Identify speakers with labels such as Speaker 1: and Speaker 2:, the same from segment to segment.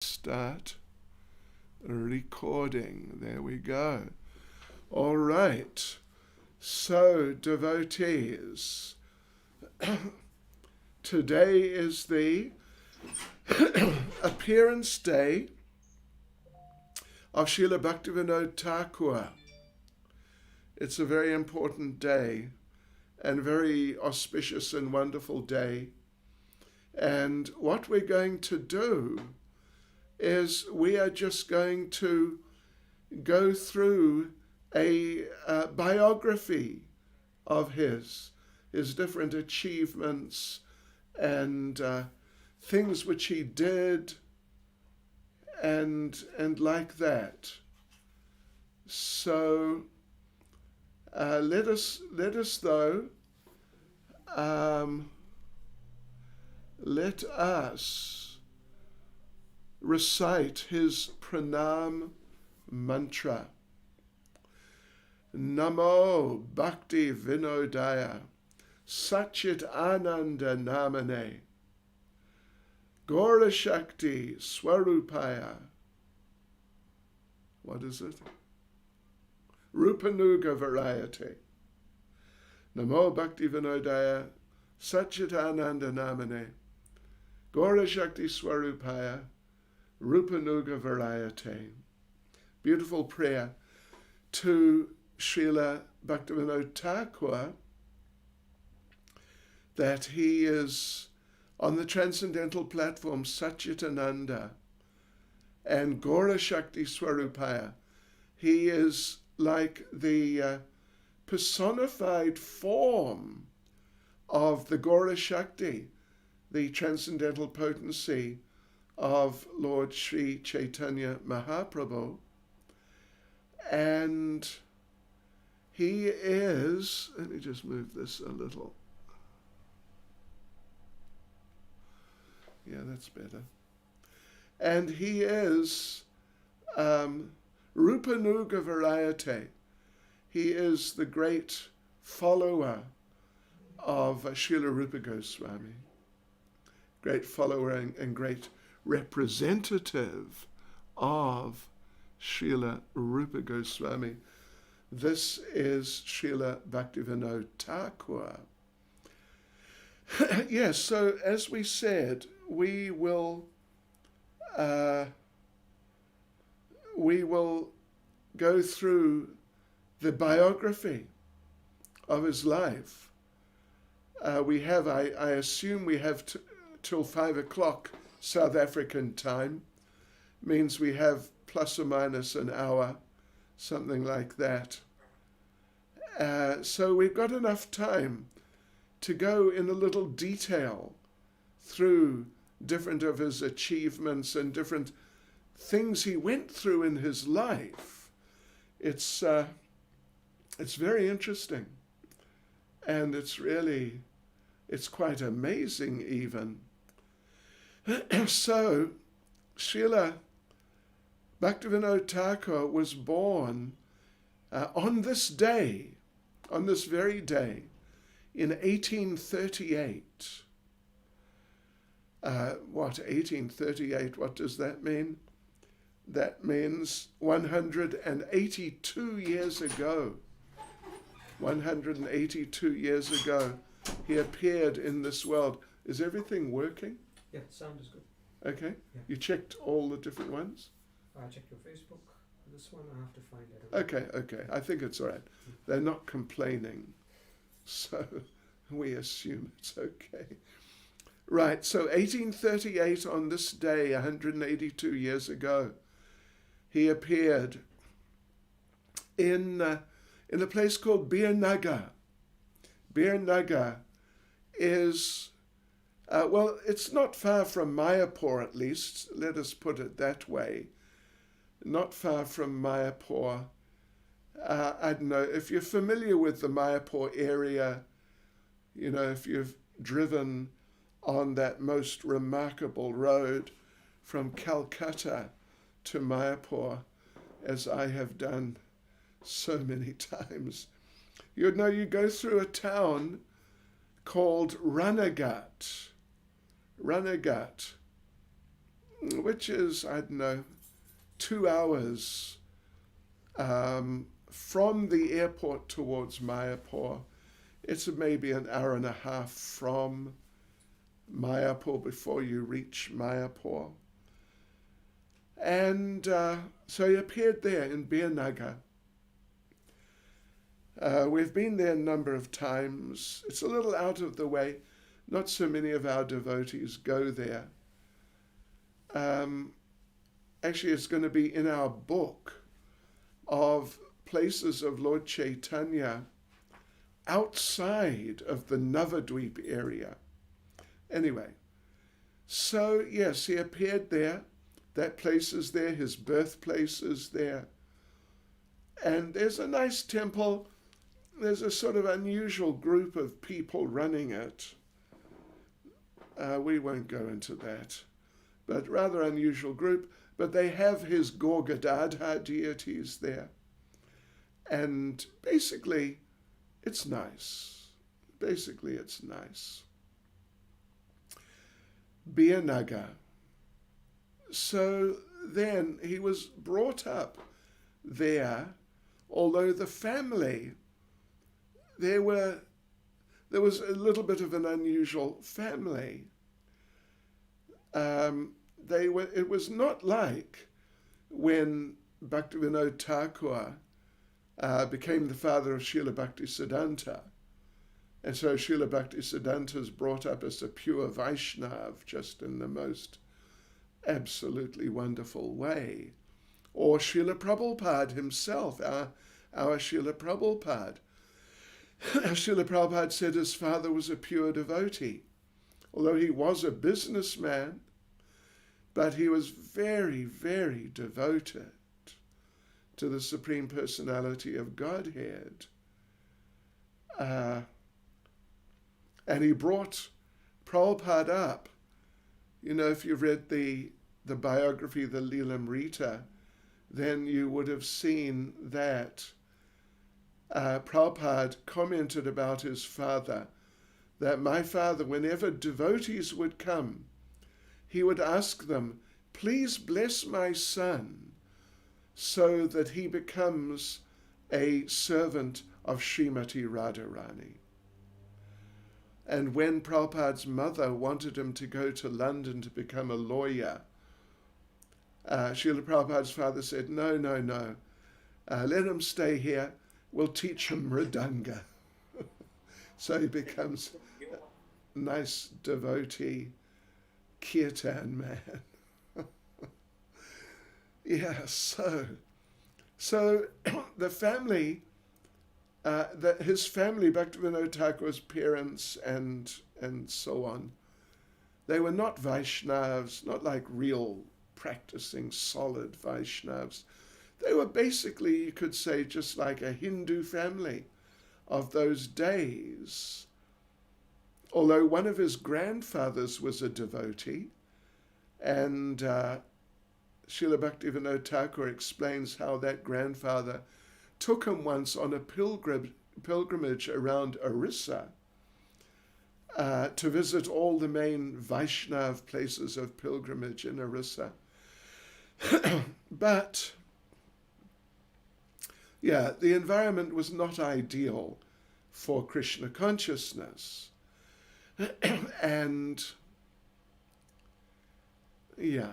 Speaker 1: Start recording. There we go. All right. So, devotees, today is the appearance day of Srila Bhaktivinoda Thakur. It's a very important day and very auspicious and wonderful day. And what we're going to do is we are just going to go through a biography of his different achievements and things which he did and like that. So let us recite his pranam mantra. Namo Bhakti Vinodaya Satchit Ananda Namane Gaura Shakti Swarupaya. What is it? Rupanuga Variety. Namo Bhakti Vinodaya Satchit Ananda Namane Gaura Shakti Swarupaya Rupanuga Variety. Beautiful prayer to Srila Bhaktivinoda Thakur that he is on the transcendental platform Satchitananda and Gaura Shakti Swarupaya. He is like the personified form of the Gaura Shakti, the transcendental potency of Lord Sri Chaitanya Mahaprabhu. And he is, let me just move this a little. Yeah, that's better. And he is Rupanuga Variety. He is the great follower of Srila Rupa Goswami. Great follower and great representative of Srila Rupa Goswami. This is Srila Bhaktivinoda Thakur. Yes, so as we said, we will go through the biography of his life. We have, I assume we have till 5 o'clock South African time. Means we have plus or minus an hour, something like that. So we've got enough time to go in a little detail through different of his achievements and different things he went through in his life. It's very interesting, and it's quite amazing even. So Srila Bhaktivinoda Thakur was born on this very day, in 1838. 1838, what does that mean? That means 182 years ago. 182 years ago, he appeared in this world. Is everything working?
Speaker 2: Yeah, sound is good.
Speaker 1: Okay.
Speaker 2: Yeah.
Speaker 1: You checked all the different ones?
Speaker 2: I checked your Facebook. This one I have to find it.
Speaker 1: Okay. I think it's all right. They're not complaining, so we assume it's okay. Right, so 1838 on this day, 182 years ago, he appeared in a place called Birnagar. Birnagar is, it's not far from Mayapur, at least, let us put it that way. Not far from Mayapur. I don't know, if you're familiar with the Mayapur area, if you've driven on that most remarkable road from Calcutta to Mayapur, as I have done so many times, you go through a town called Ranagat. which is, I don't know, 2 hours from the airport towards Mayapur. It's maybe an hour and a half from Mayapur before you reach Mayapur. And so he appeared there in Birnagar. We've been there a number of times. It's a little out of the way. Not so many of our devotees go there. Actually, it's going to be in our book of places of Lord Chaitanya outside of the Navadvip area. Anyway, so yes, he appeared there. That place is there. His birthplace is there. And there's a nice temple. There's a sort of unusual group of people running it. We won't go into that, but rather unusual group. But they have his Gorgadadha deities there. And basically, it's nice. Basically, it's nice. Birnagar. So then he was brought up there, although the family, there was a little bit of an unusual family. It was not like when Bhaktivinoda Thakur became the father of Srila Bhaktisiddhanta. And so Srila Bhaktisiddhanta is brought up as a pure Vaishnava, just in the most absolutely wonderful way. Or Srila Prabhupada himself, our Srila Prabhupada. Srila Prabhupada said his father was a pure devotee. Although he was a businessman, but he was very, very devoted to the Supreme Personality of Godhead. And he brought Prabhupada up. You know, if you've read the biography, the Lilamrita, then you would have seen that Prabhupada commented about his father, that my father, whenever devotees would come, he would ask them, please bless my son so that he becomes a servant of Srimati Radharani. And when Prabhupada's mother wanted him to go to London to become a lawyer, Srila Prabhupada's father said, no, let him stay here, we'll teach him Mridanga. So he becomes a nice devotee, kirtan man. Yeah, so the family, his family, Bhaktivinoda Thakur's parents and so on, they were not Vaishnavas, not like real practicing solid Vaishnavas. They were basically, you could say, just like a Hindu family of those days. Although one of his grandfathers was a devotee, and Srila Bhaktivinoda Thakur explains how that grandfather took him once on a pilgrimage around Orissa to visit all the main Vaishnav places of pilgrimage in Orissa. But, yeah, the environment was not ideal for Krishna consciousness. And, yeah,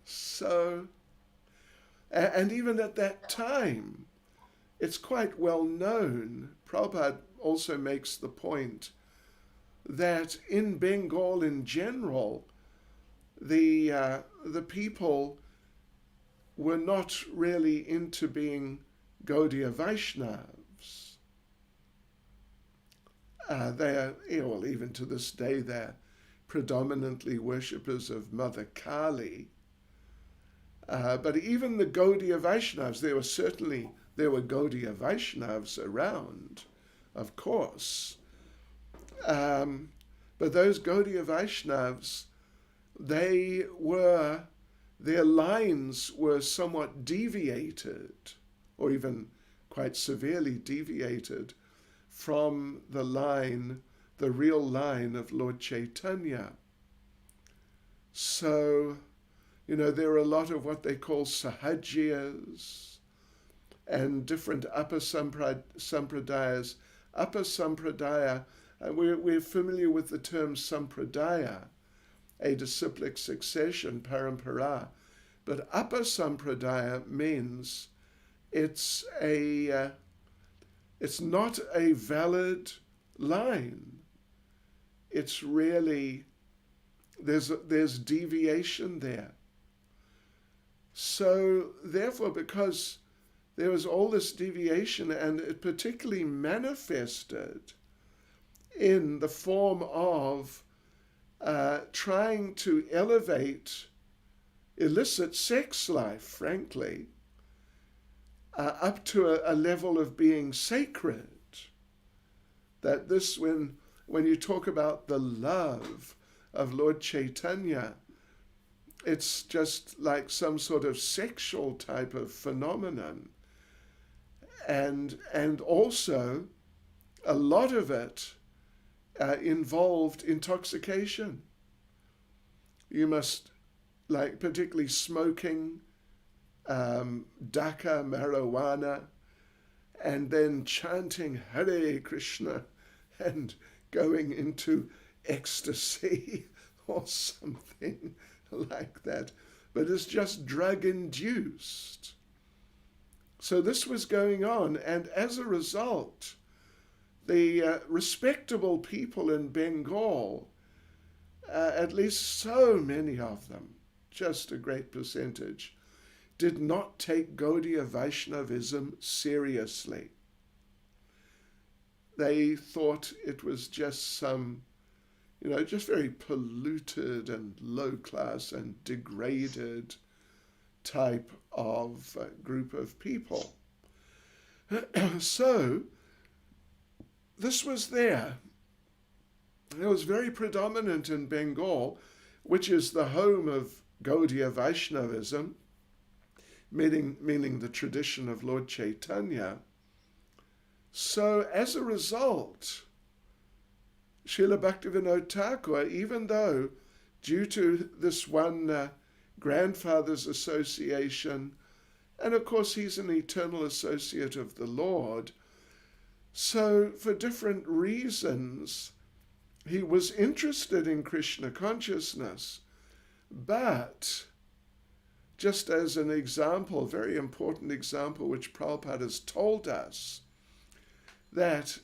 Speaker 1: so, and even at that time, it's quite well known, Prabhupada also makes the point that in Bengal in general, the people were not really into being Gaudiya Vaishnavas. They're, well, even to this day, they're predominantly worshippers of Mother Kali. But even the Gaudiya Vaishnavas, there were Gaudiya Vaishnavas around, of course. But those Gaudiya Vaishnavas, their lines were somewhat deviated, or even quite severely deviated, from the real line of Lord Chaitanya. So There are a lot of what they call sahajiyas and different upper sampradayas. Upper sampradaya, we're familiar with the term sampradaya, a disciplic succession, parampara. But upper sampradaya means it's not a valid line. It's really, there's deviation there. So therefore, because there was all this deviation, and it particularly manifested in the form of trying to elevate illicit sex life, frankly, up to a level of being sacred. That this, when you talk about the love of Lord Chaitanya, it's just like some sort of sexual type of phenomenon. And also, a lot of it involved intoxication. You must, like particularly smoking, daca, marijuana, and then chanting Hare Krishna and going into ecstasy or something like that. But it's just drug-induced. So this was going on, and as a result, the respectable people in Bengal, at least so many of them, just a great percentage, did not take Gaudiya Vaishnavism seriously. They thought it was just some, just very polluted and low class and degraded type of group of people. So this was there. It was very predominant in Bengal, which is the home of Gaudiya Vaishnavism, meaning the tradition of Lord Chaitanya. So as a result, Srila Bhaktivinoda Thakur, even though due to this one grandfather's association, and of course he's an eternal associate of the Lord, so for different reasons he was interested in Krishna consciousness. But just as an example, a very important example which Prabhupada has told us, that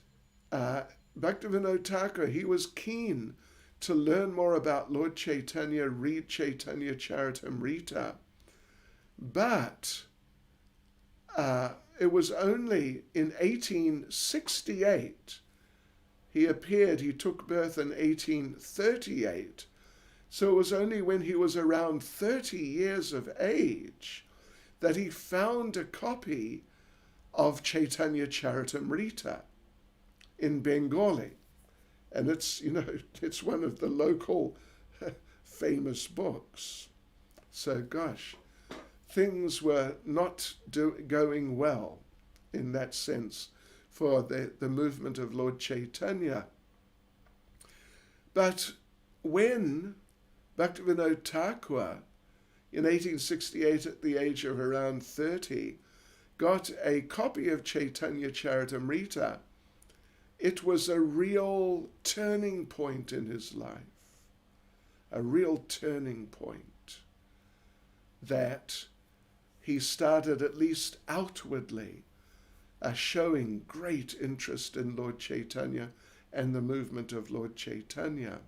Speaker 1: Bhaktivinoda Thakur, he was keen to learn more about Lord Chaitanya, read Chaitanya Charitamrita. But it was only in 1868 he appeared. He took birth in 1838. So it was only when he was around 30 years of age that he found a copy of Chaitanya Charitamrita in Bengali. And it's, it's one of the local famous books. So, gosh, things were not going well in that sense for the movement of Lord Chaitanya. But when Bhaktivinoda Thakur, in 1868, at the age of around 30, got a copy of Chaitanya Charitamrita, it was a real turning point in his life, a real turning point, that he started, at least outwardly, showing great interest in Lord Chaitanya and the movement of Lord Chaitanya.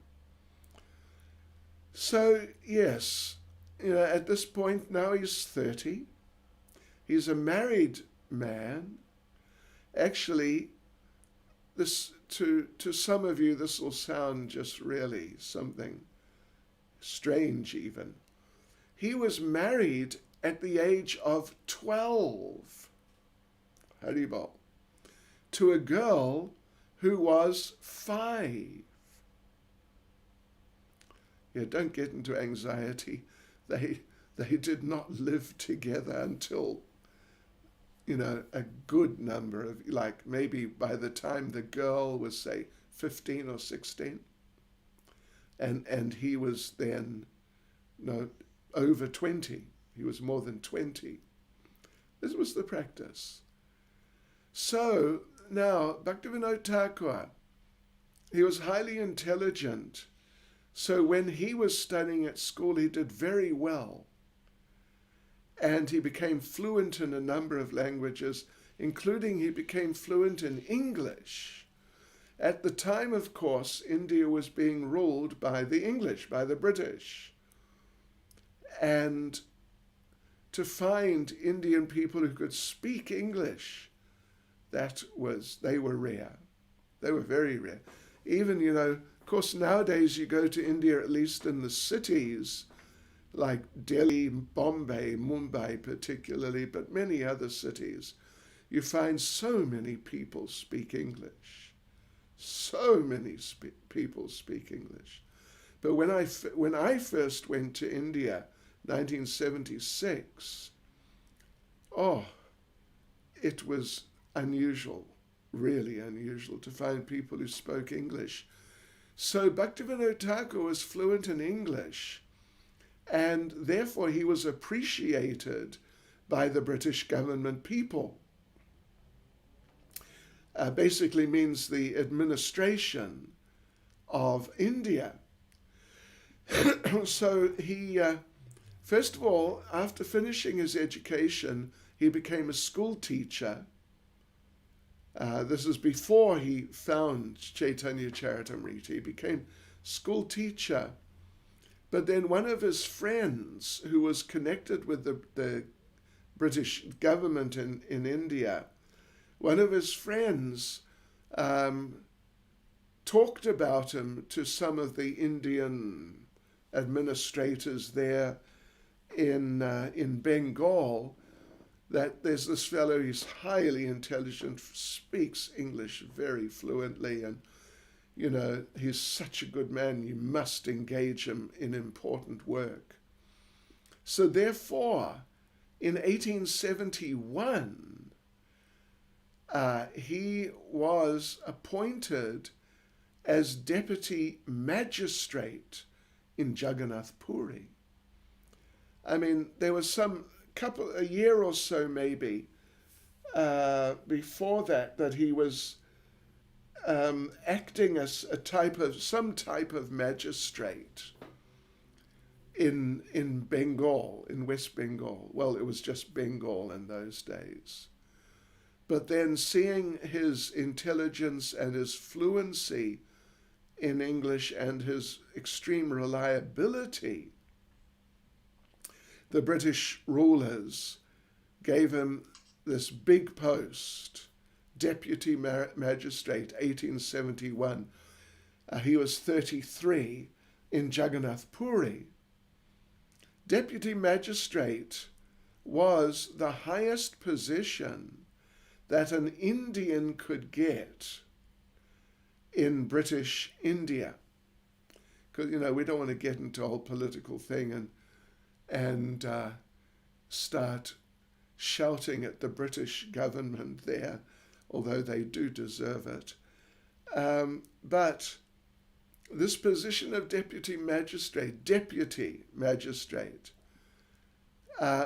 Speaker 1: So, yes, at this point now he's 30. He's a married man. Actually, this to some of you, this will sound just really something strange even. He was married at the age of 12, Haribol, to a girl who was 5. Yeah, don't get into anxiety. They did not live together until, a good number of, like maybe by the time the girl was, say, 15 or 16. And he was then, over 20. He was more than 20. This was the practice. So now, Bhaktivinoda Thakur, he was highly intelligent. So when he was studying at school, he did very well. And he became fluent in a number of languages, including he became fluent in English. At the time, of course, India was being ruled by the English, by the British. And to find Indian people who could speak English, they were rare. They were very rare. Even, of course, nowadays you go to India, at least in the cities, like Delhi, Bombay, Mumbai particularly, but many other cities, you find so many people speak English. So many people speak English. But when I first went to India, 1976, it was unusual, really unusual to find people who spoke English. So Bhaktivinoda Thakur was fluent in English, and therefore he was appreciated by the British government people. Basically means the administration of India. So he, first of all, after finishing his education, he became a school teacher. This is before he found Chaitanya Charitamrita. He became school teacher. But then one of his friends, who was connected with the British government in India, one of his friends talked about him to some of the Indian administrators there in Bengal, that there's this fellow, he's highly intelligent, speaks English very fluently, and he's such a good man, you must engage him in important work. So therefore, in 1871, he was appointed as deputy magistrate in Jagannath Puri. I mean, there was a year or so maybe before that he was acting as some type of magistrate in Bengal, in West Bengal. Well, it was just Bengal in those days. But then seeing his intelligence and his fluency in English and his extreme reliability, the British rulers gave him this big post, Deputy Magistrate, 1871. He was 33 in Jagannath Puri. Deputy Magistrate was the highest position that an Indian could get in British India. Because, we don't want to get into a whole political thing and start shouting at the British government there, although they do deserve it. But this position of deputy magistrate,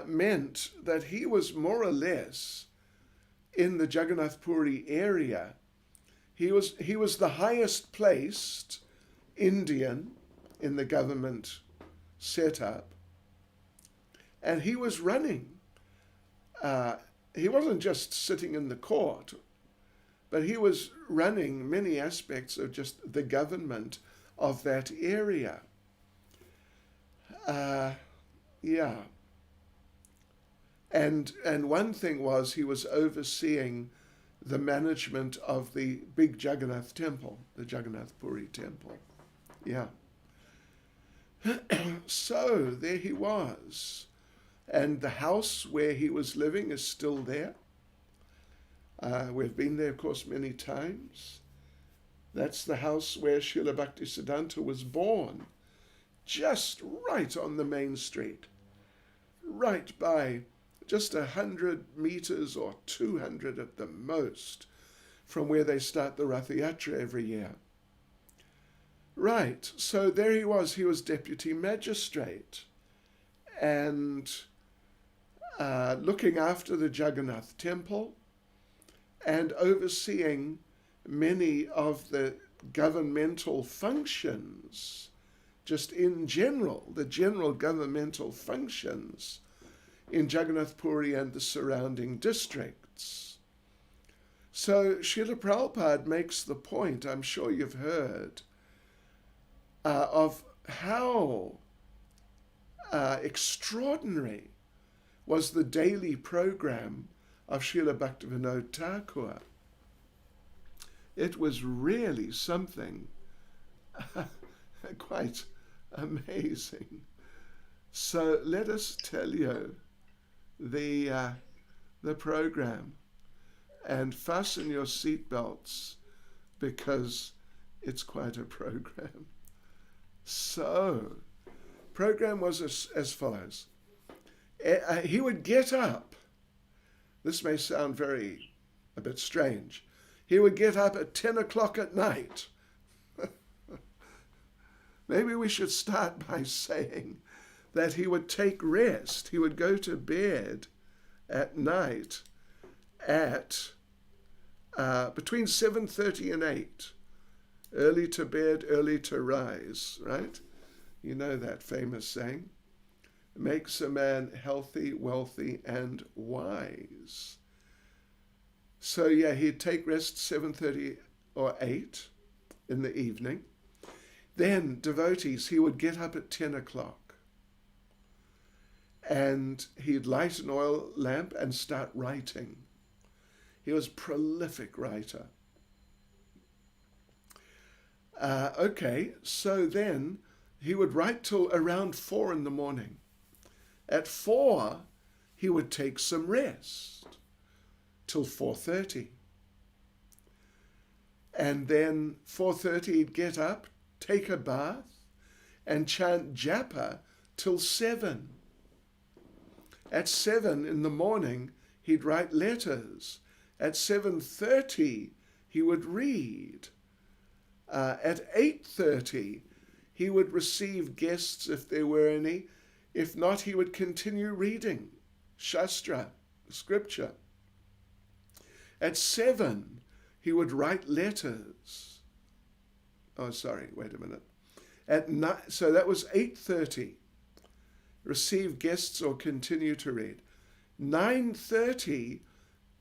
Speaker 1: meant that he was more or less in the Jagannath Puri area. He was the highest placed Indian in the government setup, and he was running. He wasn't just sitting in the court, but he was running many aspects of just the government of that area. And one thing was he was overseeing the management of the big Jagannath temple, the Jagannath Puri temple. Yeah. So there he was. And the house where he was living is still there. We've been there, of course, many times. That's the house where Srila Bhaktisiddhanta was born, just right on the main street, right by just 100 meters or 200 at the most from where they start the Rath Yatra every year. Right, so there he was deputy magistrate. and looking after the Jagannath temple and overseeing many of the governmental functions, just in general, the general governmental functions in Jagannath Puri and the surrounding districts. So Srila Prabhupada makes the point, I'm sure you've heard, of how extraordinary was the daily program of Srila Bhaktivinoda Thakur. It was really something quite amazing. So let us tell you the program, and fasten your seatbelts because it's quite a program. So, program was as follows. He would get up. This may sound a bit strange. He would get up at 10 o'clock at night. Maybe we should start by saying that he would take rest. He would go to bed at night at between 7:30 and 8. Early to bed, early to rise, right? You know that famous saying. Makes a man healthy, wealthy, and wise. So yeah, he'd take rest 7:30 or 8 in the evening. Then devotees, he would get up at 10 o'clock. And he'd light an oil lamp and start writing. He was a prolific writer. Okay, so then he would write till around 4 in the morning. At 4, he would take some rest till 4:30. And then 4:30 he'd get up, take a bath, and chant japa till 7. At 7 in the morning, he'd write letters. At 7:30, he would read. At 8:30, he would receive guests if there were any. If not, he would continue reading Shastra, scripture. At 7, he would write letters. Oh, sorry, wait a minute. So that was 8:30. Receive guests or continue to read. 9:30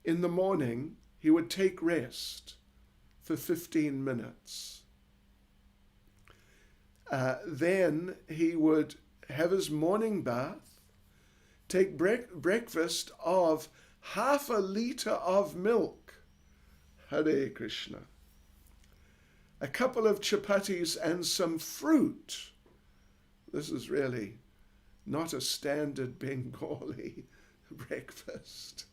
Speaker 1: in the morning, he would take rest for 15 minutes. Then he would have his morning bath, take breakfast of half a liter of milk. Hare Krishna. A couple of chapatis and some fruit. This is really not a standard Bengali breakfast.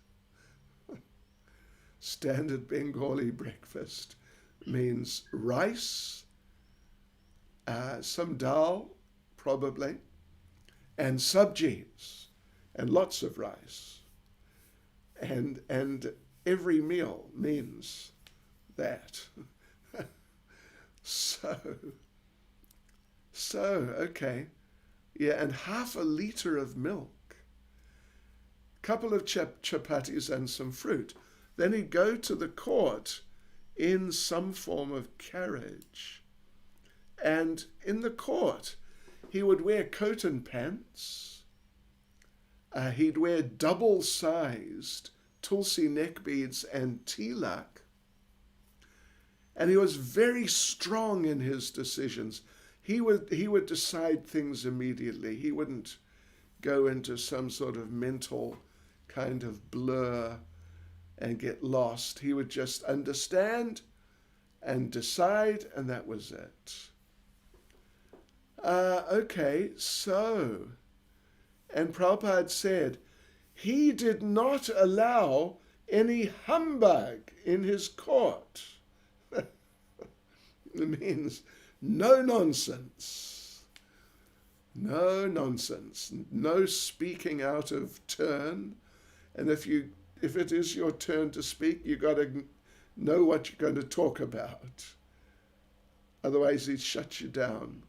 Speaker 1: Standard Bengali breakfast means rice, some dal, probably, and sabjis, and lots of rice. And every meal means that. So, okay. Yeah, and half a liter of milk. Couple of chapatis and some fruit. Then he'd go to the court in some form of carriage. And in the court, he would wear coat and pants. He'd wear double-sized tulsi neck beads and tilak. And he was very strong in his decisions. He would decide things immediately. He wouldn't go into some sort of mental kind of blur and get lost. He would just understand and decide, and that was it. Okay, so, and Prabhupada said, he did not allow any humbug in his court. It means no nonsense. No nonsense. No speaking out of turn. And if it is your turn to speak, you got to know what you're going to talk about. Otherwise, he'd shut you down.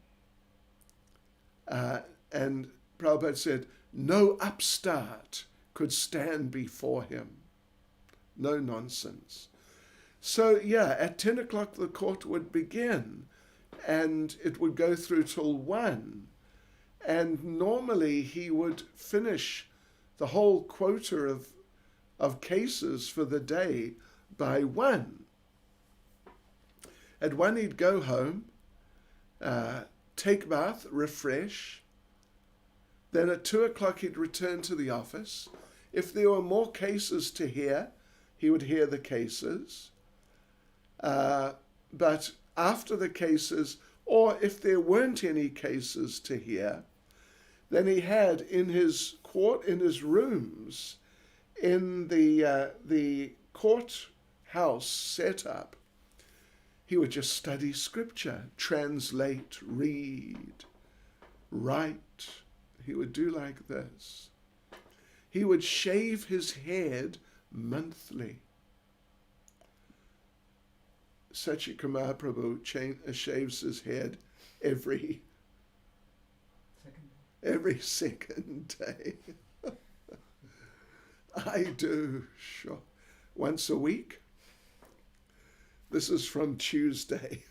Speaker 1: And Prabhupada said, No upstart could stand before him. No nonsense. So yeah, at 10 o'clock the court would begin, and it would go through till 1. And normally he would finish the whole quota of cases for the day by 1. At 1 he'd go home, take bath, refresh. Then at 2 o'clock he'd return to the office. If there were more cases to hear, he would hear the cases. But after the cases, or if there weren't any cases to hear, then he had in his rooms, in the courthouse setup, he would just study scripture, translate, read, write. He would do like this. He would shave his head monthly. Sachikamar Prabhu shaves his head every second day. I do, sure. Once a week. This is from Tuesday,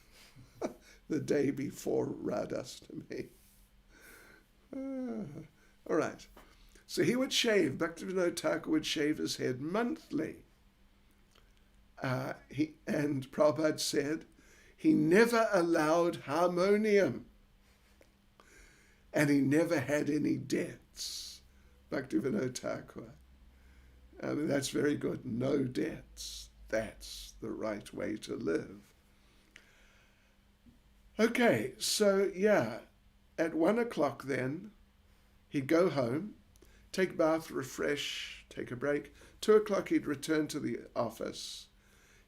Speaker 1: the day before Radhastami. All right. So he would shave, Bhaktivinoda Thakur would shave his head monthly. And Prabhupada said he never allowed harmonium, and he never had any debts. Bhaktivinoda Thakur. I mean, that's very good. No debts. That's the right way to live. Okay, so yeah, at 1 o'clock then, he'd go home, take bath, refresh, take a break. 2 o'clock he'd return to the office,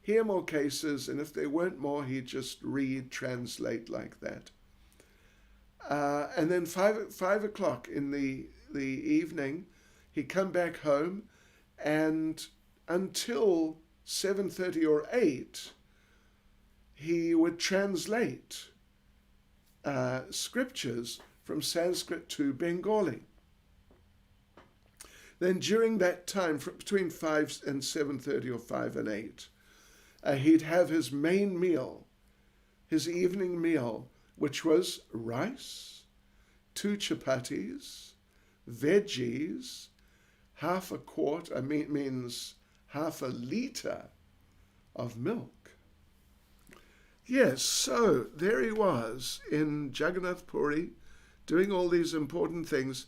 Speaker 1: hear more cases, and if there weren't more, he'd just read, translate like that. And then 5 o'clock in the evening, he'd come back home, and until 7:30 or 8, he would translate scriptures from Sanskrit to Bengali. Then during that time, between 5 and 7:30 or 5 and 8, he'd have his main meal, his evening meal, which was rice, 2 chapatis, veggies, half a quart, means half a litre of milk. Yes, so there he was in Jagannath Puri doing all these important things.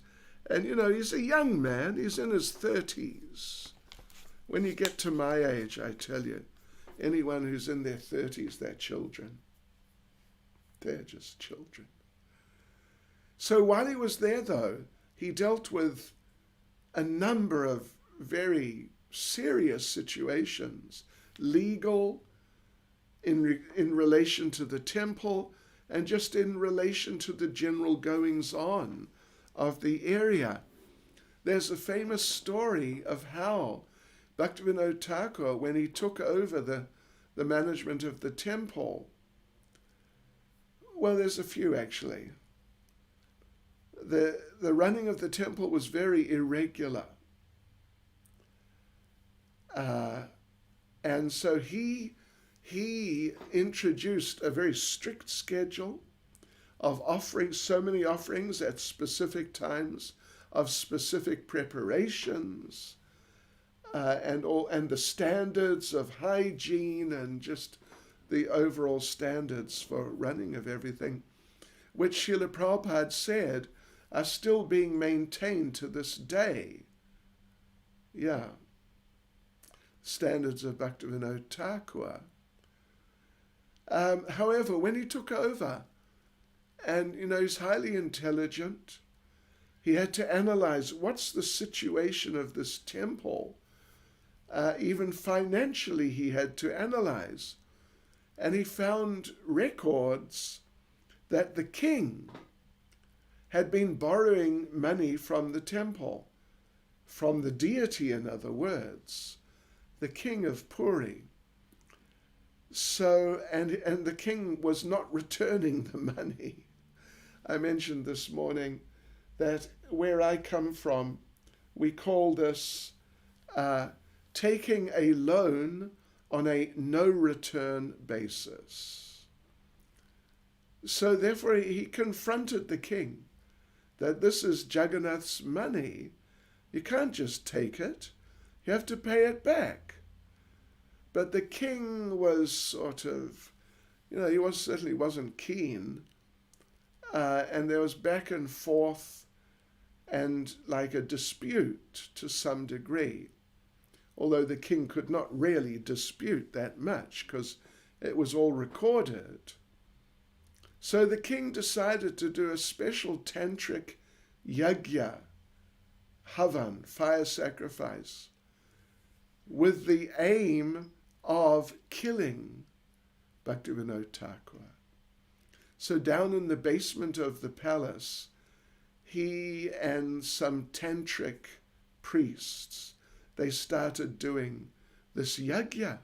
Speaker 1: And, he's a young man. He's in his 30s. When you get to my age, I tell you, anyone who's in their 30s, they're children. They're just children. So while he was there, though, he dealt with a number of very serious situations, legal, in relation to the temple, and just in relation to the general goings-on of the area. There's a famous story of how Bhaktivinoda Thakur, when he took over the management of the temple, well, there's a few actually. The running of the temple was very irregular. And so he introduced a very strict schedule of offering so many offerings at specific times, of specific preparations, and the standards of hygiene and just the overall standards for running of everything, which Srila Prabhupada said are still being maintained to this day. Yeah. Standards of Bhaktivinoda Thakur. However, when he took over, and he's highly intelligent, he had to analyze what's the situation of this temple. Even financially, he had to analyze. And he found records that the king had been borrowing money from the temple, from the deity, in other words, the king of Puri. So, and the king was not returning the money. I mentioned this morning that where I come from, we call this taking a loan on a no-return basis. So therefore he confronted the king that this is Jagannath's money. You can't just take it. You have to pay it back. But the king was sort of, he certainly wasn't keen. And there was back and forth and like a dispute to some degree. Although the king could not really dispute that much because it was all recorded. So the king decided to do a special tantric yajna, havan, fire sacrifice, with the aim of killing Bhaktivinoda Thakur. So down in the basement of the palace, he and some tantric priests, they started doing this yajna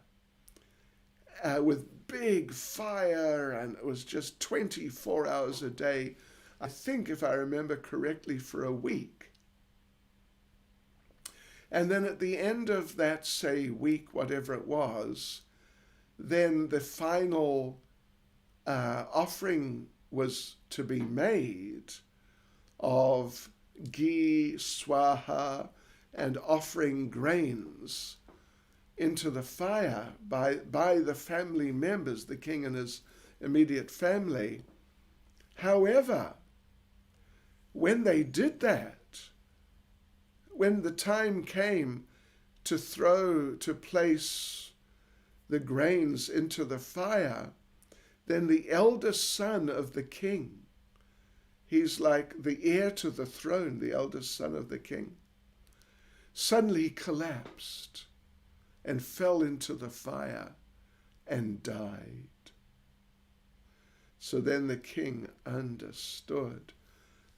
Speaker 1: with big fire, and it was just 24 hours a day. I think, if I remember correctly, for a week. And then at the end of that, say, week, whatever it was, then the final offering was to be made of ghee, swaha, and offering grains into the fire by the family members, the king and his immediate family. However, when they did that, when the time came to place the grains into the fire, then the eldest son of the king, he's like the heir to the throne, the eldest son of the king, suddenly collapsed and fell into the fire and died. So then the king understood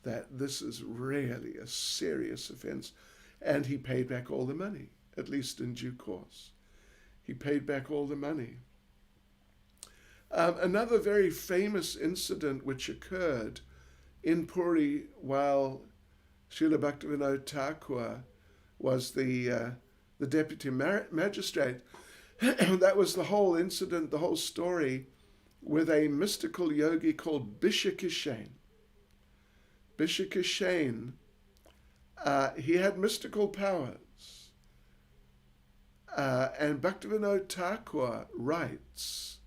Speaker 1: that this is really a serious offense, and he paid back all the money, at least in due course. He paid back all the money. Another very famous incident which occurred in Puri while Srila Bhaktivinoda Thakur was the deputy magistrate. That was the whole incident, the whole story with a mystical yogi called Bishakishain. Bishakishain, he had mystical powers. And Bhaktivinoda Thakur writes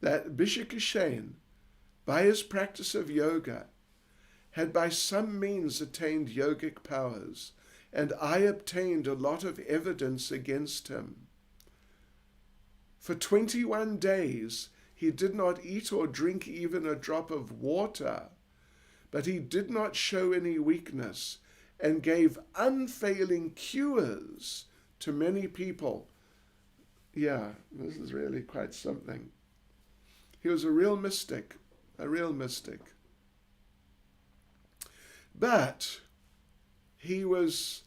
Speaker 1: that Bishakishain, by his practice of yoga, had by some means attained yogic powers, and I obtained a lot of evidence against him. For 21 days he did not eat or drink even a drop of water, but he did not show any weakness and gave unfailing cures to many people. Yeah, this is really quite something. He was a real mystic, a real mystic. But he was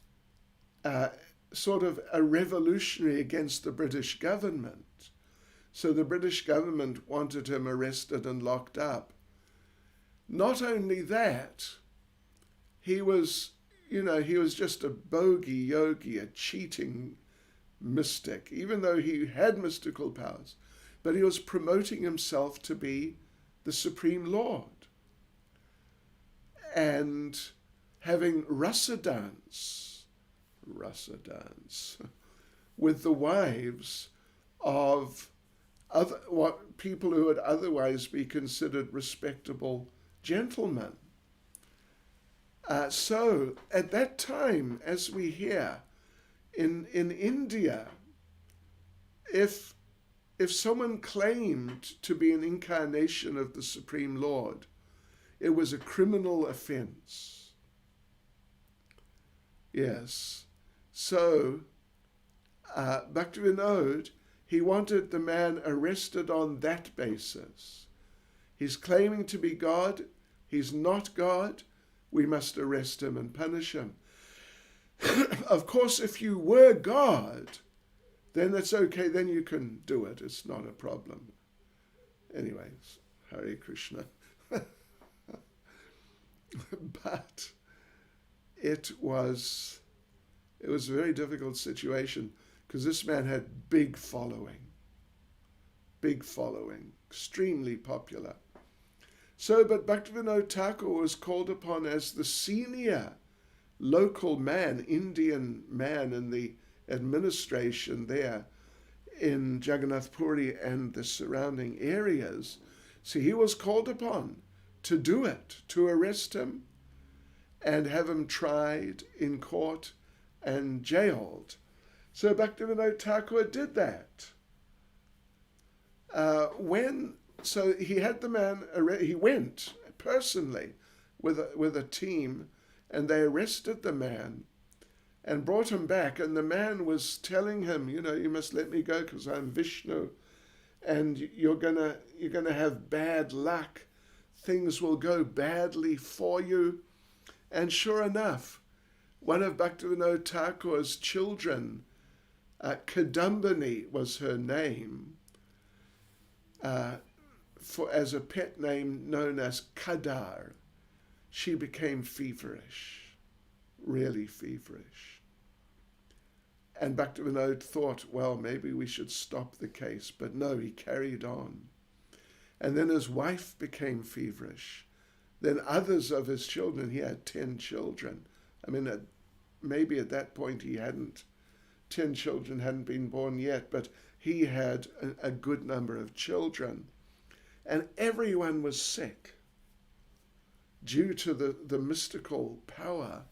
Speaker 1: sort of a revolutionary against the British government. So the British government wanted him arrested and locked up. Not only that, he was just a bogey yogi, a cheating mystic, even though he had mystical powers. But he was promoting himself to be the Supreme Lord and having rasa dance with the wives of what people who would otherwise be considered respectable gentlemen. So at that time, as we hear in India, if someone claimed to be an incarnation of the Supreme Lord, it was a criminal offense. Yes. So Bhaktivinoda, he wanted the man arrested on that basis. He's claiming to be God. He's not God. We must arrest him and punish him. Of course, if you were God, then that's okay. Then you can do it. It's not a problem. Anyways, Hare Krishna. but it was a very difficult situation because this man had big following, extremely popular. So, but Bhaktivinoda Thakur was called upon as the senior local man, Indian man in the administration there in Jagannath Puri and the surrounding areas. So he was called upon to do it, to arrest him and have him tried in court and jailed. So Bhaktivinoda Thakur did that. So he had the man, he went personally with a team, and they arrested the man and brought him back. And the man was telling him, you must let me go because I'm Vishnu, and you're gonna have bad luck. Things will go badly for you. And sure enough, one of Bhaktivinoda Thakur's children, Kadambini was her name, as a pet name known as Kadar, she became feverish, really feverish. And Bhaktivinoda thought, well, maybe we should stop the case. But no, he carried on. And then his wife became feverish. Then others of his children, he had 10 children. I mean, maybe at that point 10 children hadn't been born yet, but he had a good number of children. And everyone was sick due to the mystical power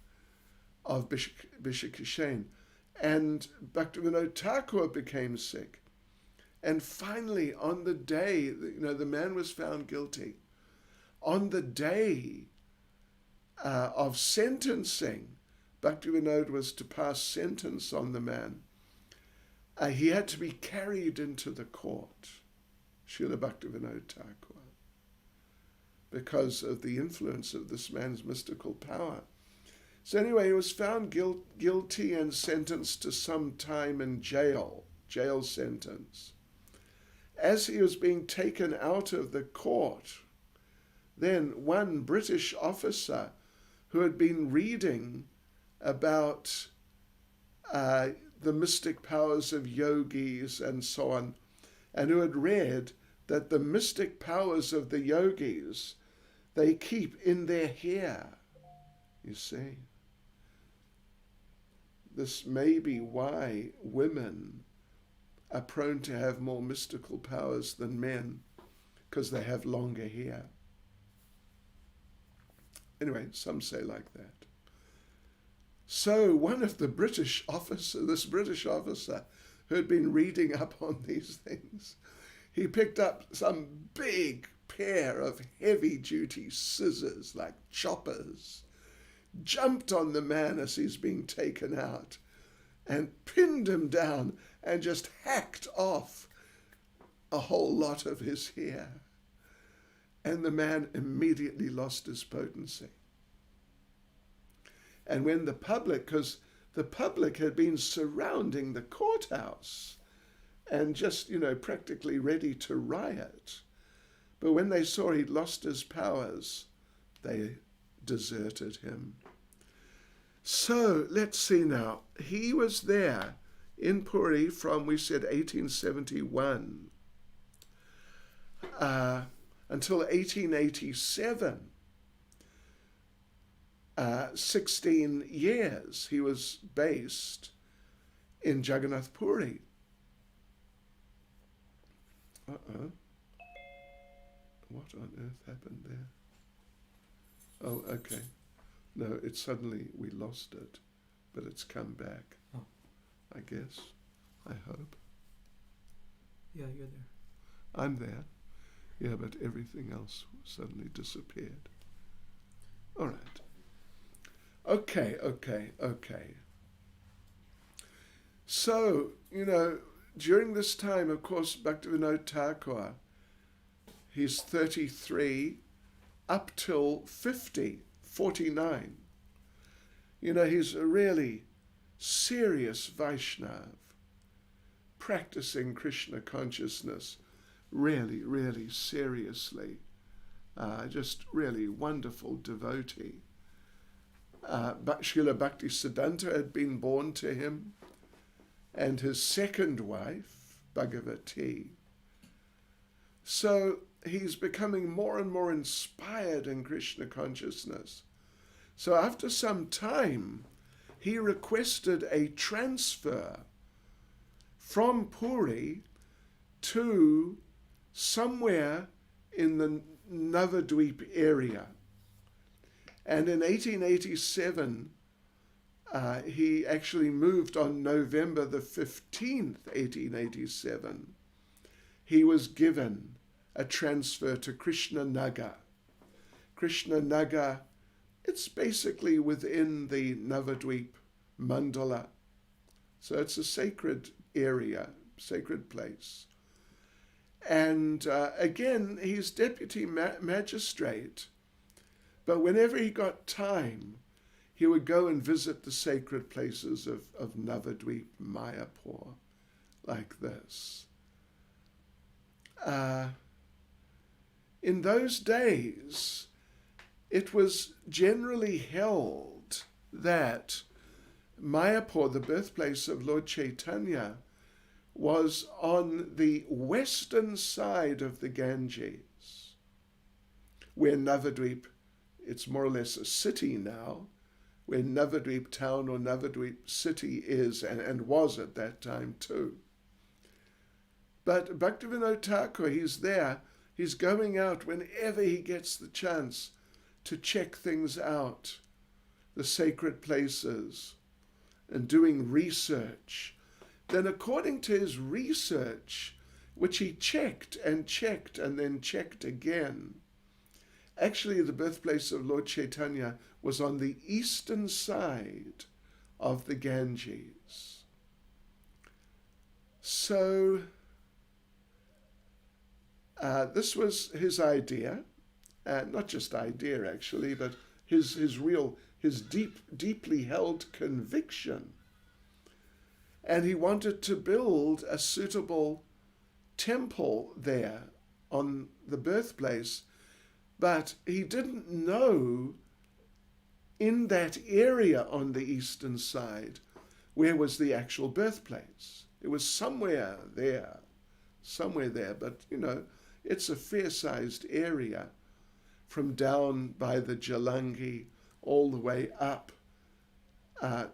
Speaker 1: of Bishakishen. And Bhaktivinoda Thakur became sick. And finally, on the day, the man was found guilty. On the day of sentencing, Bhaktivinoda was to pass sentence on the man. He had to be carried into the court, Srila Bhaktivinoda Thakur, because of the influence of this man's mystical power. So anyway, he was found guilty and sentenced to some time in jail sentence. As he was being taken out of the court, then one British officer who had been reading about the mystic powers of yogis and so on, and who had read that the mystic powers of the yogis, they keep in their hair, you see. This may be why women are prone to have more mystical powers than men, because they have longer hair. Anyway, some say like that. So one of the this British officer who had been reading up on these things, he picked up some big pair of heavy-duty scissors, like choppers, jumped on the man as he's being taken out, and pinned him down and just hacked off a whole lot of his hair. And the man immediately lost his potency. And when the public, because the public had been surrounding the courthouse and just, practically ready to riot. But when they saw he'd lost his powers, they deserted him. So let's see now. He was there in Puri from, we said, 1871 until 1887. 16 years he was based in Jagannath Puri. What on earth happened there? Oh, okay. No, we lost it, but it's come back.
Speaker 2: Oh.
Speaker 1: I guess. I hope.
Speaker 2: Yeah, you're there.
Speaker 1: I'm there. Yeah, but everything else suddenly disappeared. All right. Okay. So, during this time, of course, Bhaktivinoda Thakur, he's 33 up till 49. He's a really serious Vaishnav, practicing Krishna consciousness really, really seriously. just really wonderful devotee. Srila Bhakti Siddhanta had been born to him, and his second wife, Bhagavati. So he's becoming more and more inspired in Krishna consciousness. So after some time, he requested a transfer from Puri to somewhere in the Navadvip area. And in 1887, he actually moved on November the 15th, 1887. He was given a transfer to Krishna Nagar. Krishna Nagar, it's basically within the Navadvip mandala. So it's a sacred area, sacred place. And again, he's deputy magistrate. But whenever he got time, he would go and visit the sacred places of Navadvip, Mayapur, like this. In those days, it was generally held that Mayapur, the birthplace of Lord Chaitanya, was on the western side of the Ganges, where Navadvip, it's more or less a city now, where Navadvip town or Navadvip city is and was at that time too. But Bhaktivinoda Thakur, he's there, he's going out whenever he gets the chance to check things out, the sacred places, and doing research. Then according to his research, which he checked and then checked again, actually the birthplace of Lord Chaitanya was on the eastern side of the Ganges. So this was his idea, not just idea actually, but his deeply held conviction. And he wanted to build a suitable temple there on the birthplace, but he didn't know in that area on the eastern side where was the actual birthplace. It was somewhere there, but it's a fair-sized area from down by the Jalangi all the way up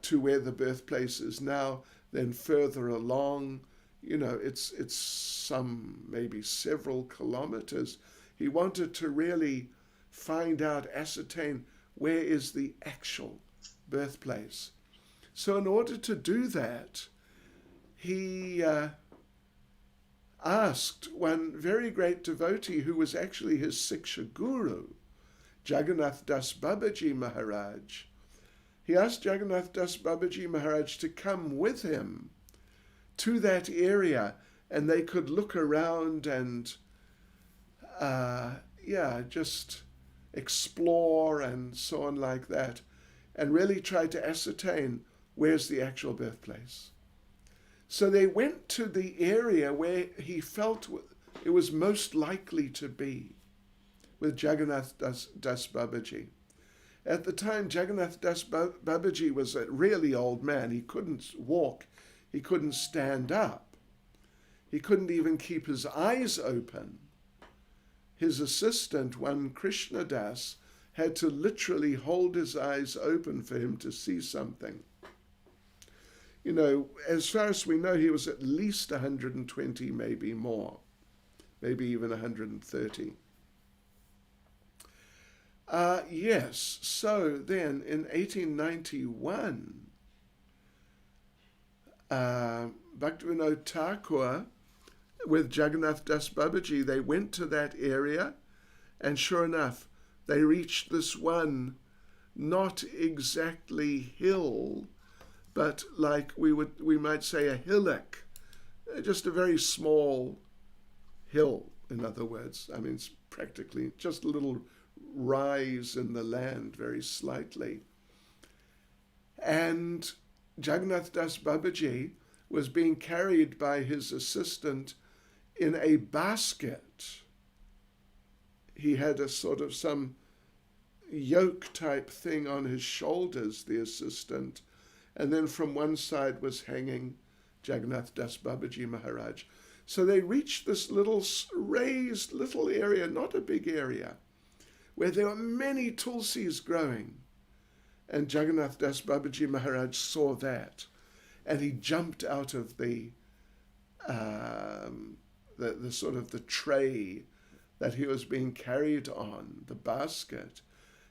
Speaker 1: to where the birthplace is now. Then further along, it's some maybe several kilometers. He wanted to really find out, ascertain where is the actual birthplace. So in order to do that, he asked one very great devotee who was actually his Siksha Guru, Jagannath Das Babaji Maharaj. He asked Jagannath Das Babaji Maharaj to come with him to that area, and they could look around and just explore and so on like that, and really try to ascertain where's the actual birthplace. So they went to the area where he felt it was most likely to be, with Jagannath Das Babaji. At the time, Jagannath Das Babaji was a really old man. He couldn't walk. He couldn't stand up. He couldn't even keep his eyes open. His assistant, one Krishna Das, had to literally hold his eyes open for him to see something. As far as we know, he was at least 120, maybe more, maybe even 130. Yes, so then in 1891, Bhaktivinoda Thakur with Jagannath Das Babaji, they went to that area, and sure enough, they reached this one, not exactly hill, but like we might say a hillock, just a very small hill, in other words. I mean, it's practically just a little rise in the land, very slightly. And Jagannath Das Babaji was being carried by his assistant in a basket. he had a sort of some yoke type thing on his shoulders, the assistant, and then from one side was hanging Jagannath Das Babaji Maharaj. So they reached this little raised little area, not a big area, where there were many tulsis growing. And Jagannath Das Babaji Maharaj saw that, and he jumped out of the sort of the tray that he was being carried on, the basket.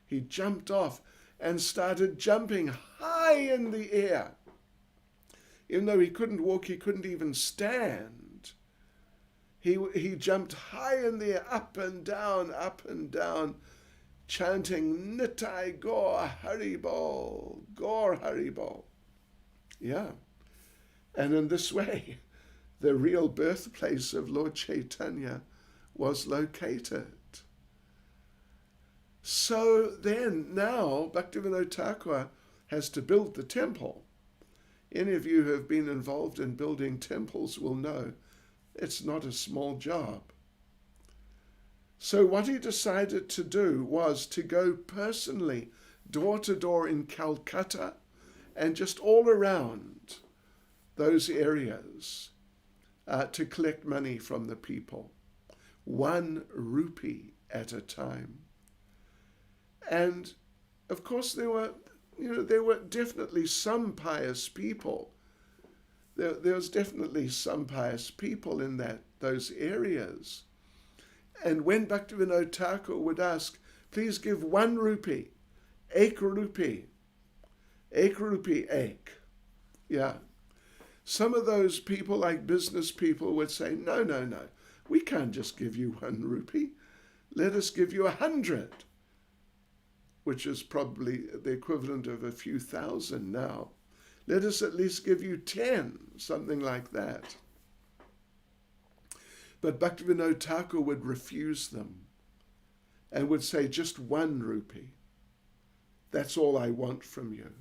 Speaker 1: He jumped off and started jumping high in the air. Even though he couldn't walk, he couldn't even stand. He jumped high in the air, up and down, chanting, Nitai Gaur Haribol, Gaur Haribol. Yeah. And in this way, the real birthplace of Lord Chaitanya was located. So then, now, Bhaktivinoda Thakur has to build the temple. Any of you who have been involved in building temples will know it's not a small job. So what he decided to do was to go personally, door to door in Calcutta and just all around those areas to collect money from the people, 1 rupee at a time. And of course there were definitely some pious people. There was definitely some pious people in those areas. And when Bhaktivinoda Thakur would ask, please give 1 rupee, ek rupee, ek. Yeah. Some of those people, like business people, would say, no, we can't just give you 1 rupee. Let us give you 100, which is probably the equivalent of a few thousand now. Let us at least give you 10, something like that. But Bhaktivinoda Thakur would refuse them and would say, just 1 rupee. That's all I want from you.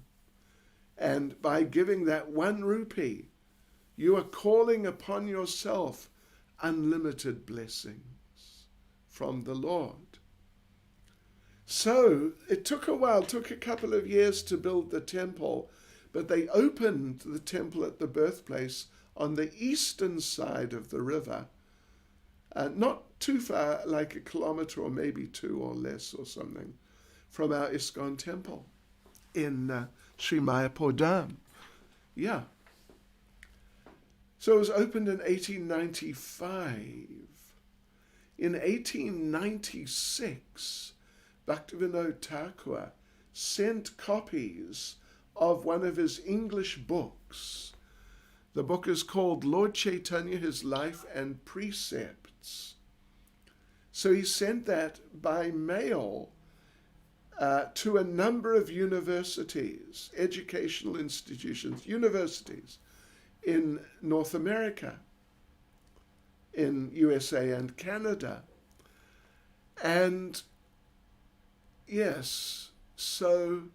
Speaker 1: And by giving that 1 rupee, you are calling upon yourself unlimited blessings from the Lord. So it took a while, took a couple of years to build the temple, but they opened the temple at the birthplace on the eastern side of the river, not too far, like 1 kilometer or maybe 2 or less or something, from our ISKCON temple in Sri Mayapur Dham. Yeah. So it was opened in 1895. In 1896, Bhaktivinoda Thakur sent copies of one of his English books. The book is called Lord Chaitanya, His Life and Precepts. So he sent that by mail to a number of universities, educational institutions, universities in North America, in USA and Canada. And yes, so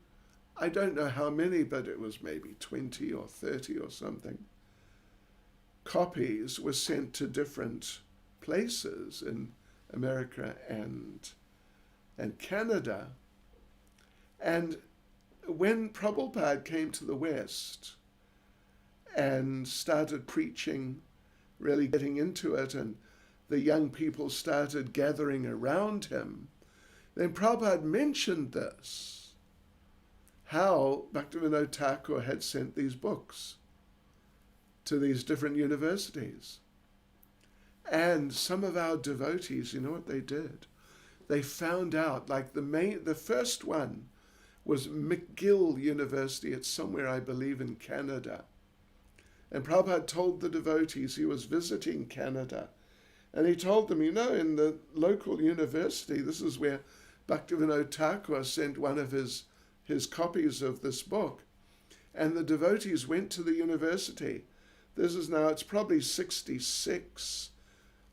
Speaker 1: I don't know how many, but it was maybe 20 or 30 or something. Copies were sent to different places in America and Canada. And when Prabhupada came to the West and started preaching, really getting into it, and the young people started gathering around him, then Prabhupada mentioned this, how Bhaktivinoda Thakur had sent these books to these different universities. And some of our devotees, you know what they did? They found out, like the first one was McGill University. It's somewhere, I believe, in Canada. And Prabhupada told the devotees, he was visiting Canada, and he told them, in the local university, this is where Bhaktivinoda Thakur sent one of his copies of this book. And the devotees went to the university. This is now, it's probably 66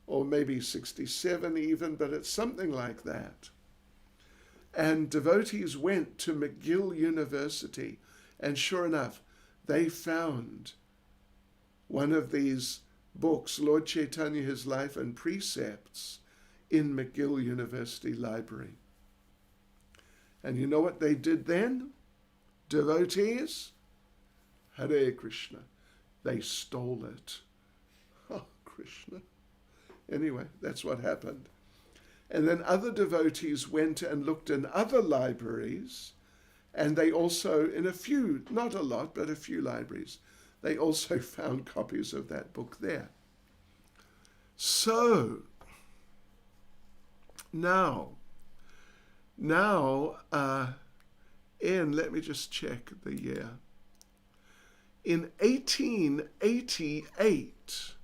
Speaker 1: or maybe 67 even, but it's something like that. And devotees went to McGill University, and sure enough, they found one of these books, Lord Chaitanya, His Life and Precepts, in McGill University Library. And you know what they did then? Devotees, Hare Krishna, they stole it. Oh, Krishna. Anyway, that's what happened. And then other devotees went and looked in other libraries, and they also, in a few, not a lot, but a few libraries, they also found copies of that book there. So, now, let me just check the year. In 1888,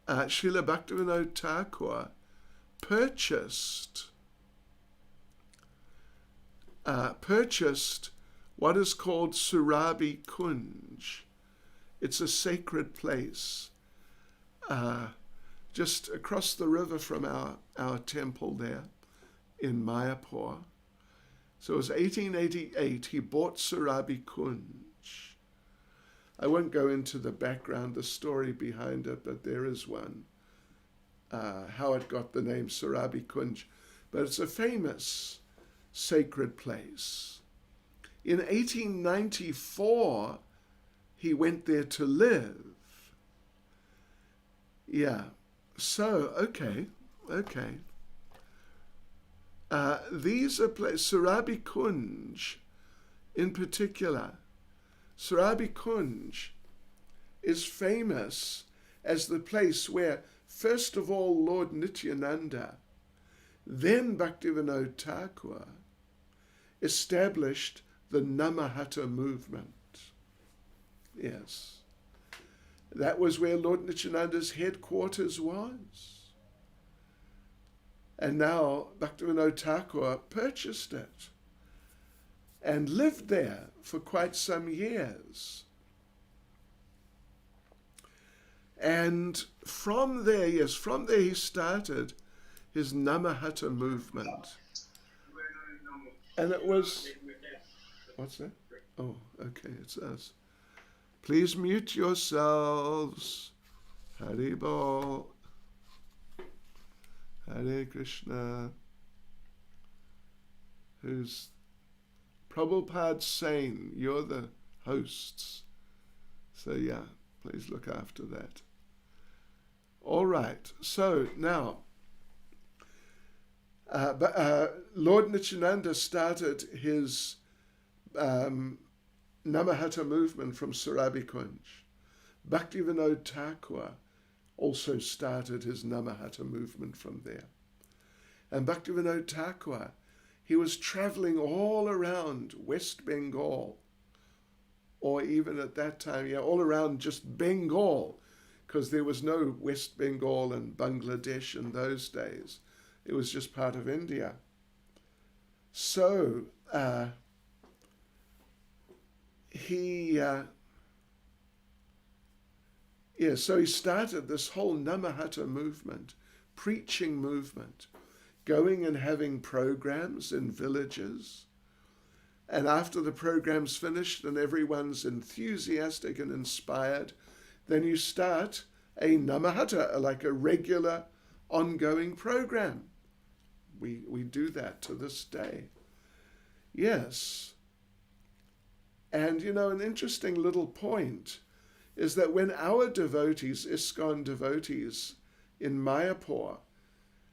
Speaker 1: Srila Bhaktivinoda Thakur purchased what is called Surabhi Kunj. It's a sacred place just across the river from our temple there in Mayapur. So it was 1888, he bought Surabhi Kunj. I won't go into the background, the story behind it, but there is one, how it got the name Surabhi Kunj. But it's a famous sacred place. In 1894, he went there to live. Yeah, so, okay. These are places, Surabhi Kunj in particular. Surabhi Kunj is famous as the place where, first of all, Lord Nityananda, then Bhaktivinoda Thakur, established the Namahata movement. Yes. That was where Lord Nityananda's headquarters was. And now Bhaktivinoda Thakur purchased it and lived there for quite some years. And from there he started his Namahata movement. And it was, what's that? Oh, okay, it's us. Please mute yourselves. Haribol. Hare Krishna. Who's Prabhupada Sain? You're the hosts. So yeah, please look after that. All right, so now, Lord Nityananda started his Namahata movement from Surabhi Kunj. Bhaktivinoda Thakur also started his Namahata movement from there. And Bhaktivinoda Thakur, he was traveling all around West Bengal, or even at that time, all around just Bengal, because there was no West Bengal and Bangladesh in those days. It was just part of India. So, so he started this whole Namahata movement, preaching movement, going and having programs in villages. And after the program's finished and everyone's enthusiastic and inspired, then you start a Namahata, like a regular ongoing program. We do that to this day. Yes. And an interesting little point is that when our devotees, ISKCON devotees in Mayapur,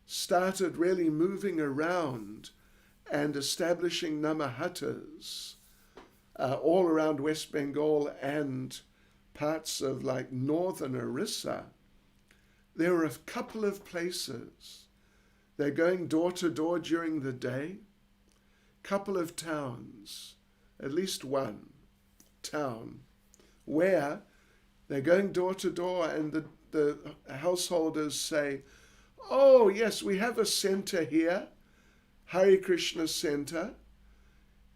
Speaker 1: started really moving around and establishing Namahatas all around West Bengal and parts of like northern Orissa, there were a couple of places. They're going door to door during the day, couple of towns, at least one town, where they're going door to door and the householders say, oh yes, we have a center here, Hare Krishna Center.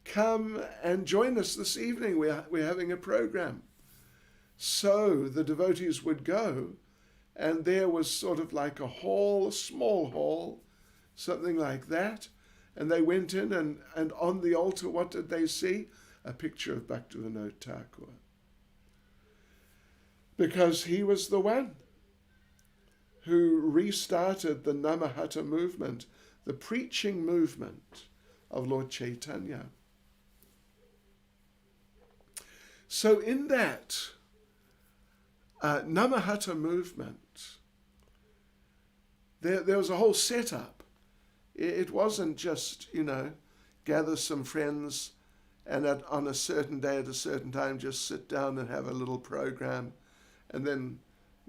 Speaker 1: Come and join us this evening. We're having a program. So the devotees would go, and there was sort of like a hall, a small hall, something like that. And they went in, and on the altar, what did they see? A picture of Bhaktivinoda Thakur. Because he was the one who restarted the Namahata movement, the preaching movement of Lord Chaitanya. So in that Namahata movement, there was a whole setup. It wasn't just, gather some friends and on a certain day at a certain time just sit down and have a little program and then,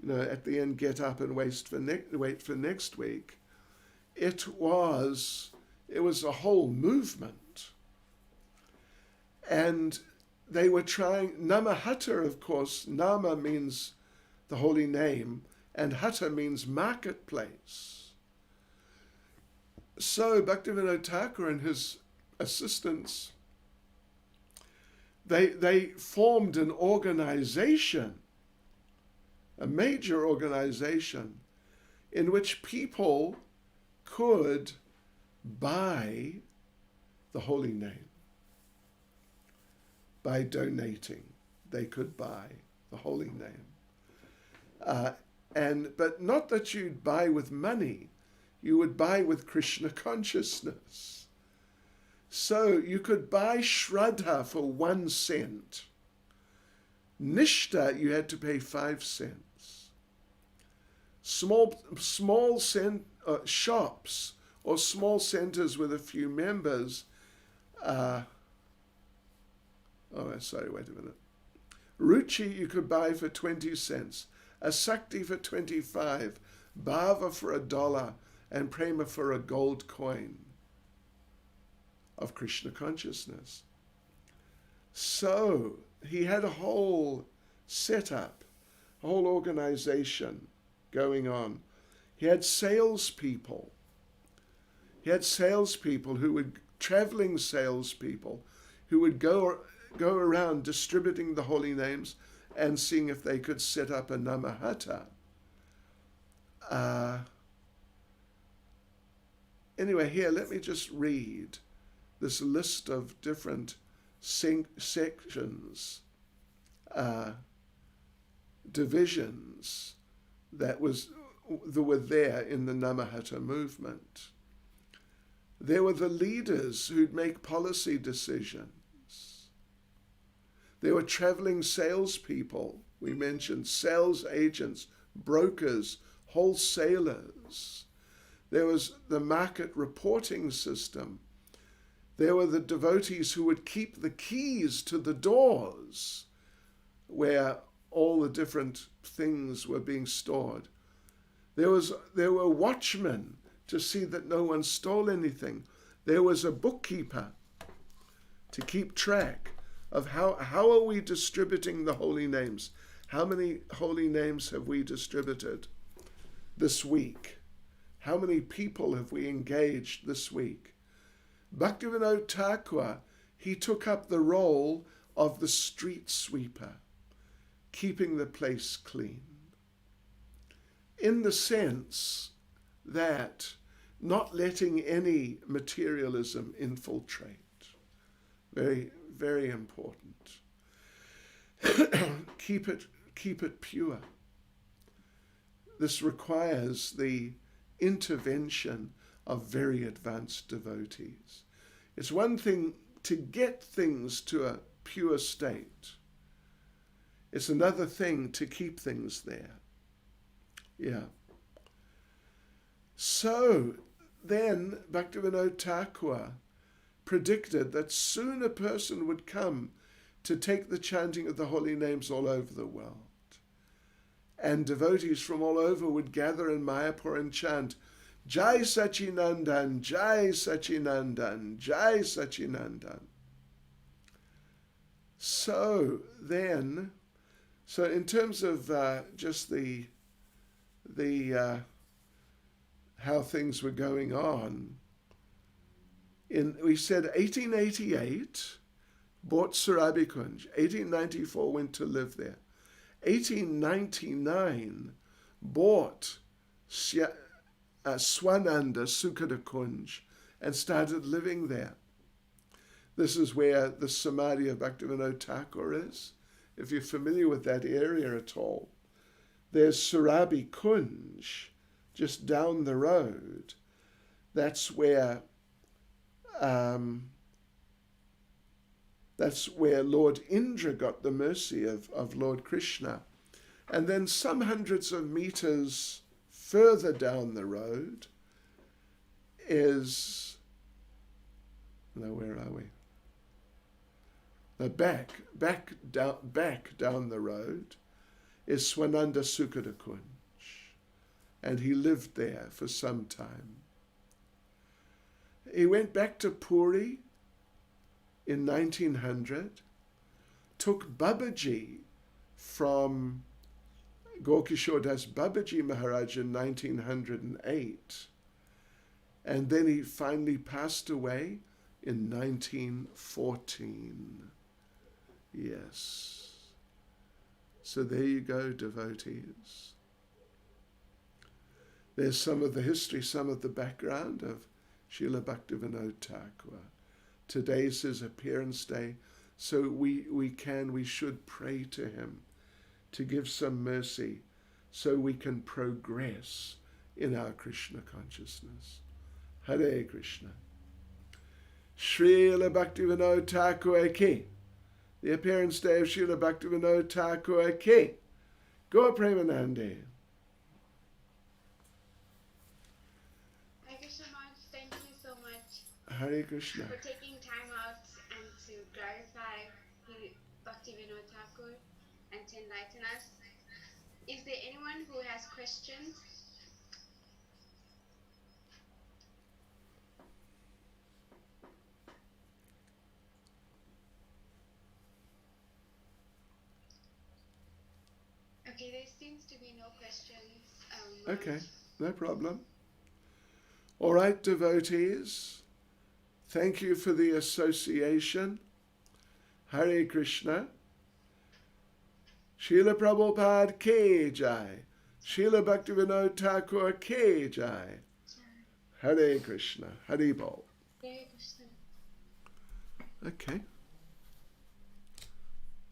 Speaker 1: at the end get up and wait for next week. It was a whole movement. And they were trying, Namahata, of course, Nama means the holy name, and Hata means marketplace. So Bhaktivinoda Thakur and his assistants, they formed an organization, a major organization, in which people could buy the holy name. By donating, they could buy the holy name. But not that you'd buy with money, you would buy with Krishna consciousness. So you could buy Shraddha for 1 cent. Nishta, you had to pay 5 cents. Small shops or small centers with a few members. Wait a minute. Ruchi you could buy for 20 cents. Asakti for 25. Bhava for $1. And Prema for a gold coin of Krishna consciousness. So he had a whole setup, a whole organization going on. He had salespeople. Traveling salespeople who would go around distributing the holy names and seeing if they could set up a Namahata. Anyway, here, let me just read this list of different sections, divisions that were there in the Namahata movement. There were the leaders who'd make policy decisions. There were traveling salespeople. We mentioned sales agents, brokers, wholesalers. There was the market reporting system. There were the devotees who would keep the keys to the doors where all the different things were being stored. There were watchmen to see that no one stole anything. There was a bookkeeper to keep track of how are we distributing the holy names? How many holy names have we distributed this week? How many people have we engaged this week? Bhaktivinoda Thakur, he took up the role of the street sweeper, keeping the place clean. In the sense that not letting any materialism infiltrate. Very, very important. Keep it pure. This requires the intervention of very advanced devotees. It's one thing to get things to a pure state. It's another thing to keep things there. Yeah. So then Bhaktivinoda Thakur predicted that soon a person would come to take the chanting of the holy names all over the world. And devotees from all over would gather in Mayapur and chant, Jai Sachinandan, Jai Sachinandan, Jai Sachinandan. So in terms of just the how things were going on, we said 1888 bought Surabhi Kunj, 1894 went to live there, 1899 bought Swananda Sukhada Kunj and started living there. This is where the Samadhi of Bhaktivinoda Thakur is. If you're familiar with that area at all, there's Surabhi Kunj, just down the road, that's where Lord Indra got the mercy of Lord Krishna. And then some hundreds of meters further down the road is, no, where are we? No, back down the road is Swananda Sukadakunj, and he lived there for some time. He went back to Puri in 1900, took Babaji from Gaurkishore Das Babaji Maharaj in 1908, and then he finally passed away in 1914. Yes. So there you go, devotees. There's some of the history, some of the background of Srila Bhaktivinoda Thakur. Today's his appearance day, so we should pray to him to give some mercy so we can progress in our Krishna consciousness. Hare Krishna. Srila Bhaktivinoda Thakur ki. The appearance day of Srila Bhaktivinoda Thakur ki. Gaur Premanande.
Speaker 3: Thank you so much. Thank you so much
Speaker 1: Hare Krishna.
Speaker 3: for taking time out and to clarify Bhaktivinoda Thakur and to enlighten us. Is there anyone who has questions? Okay, there seems to be no questions.
Speaker 1: Okay, no problem. All right, devotees. Thank you for the association. Hare Krishna. Srila Prabhupada ki jai. Srila Bhaktivinoda Thakur ki jai. Hare Krishna. Hare Bol.
Speaker 3: Hare Krishna.
Speaker 1: Okay.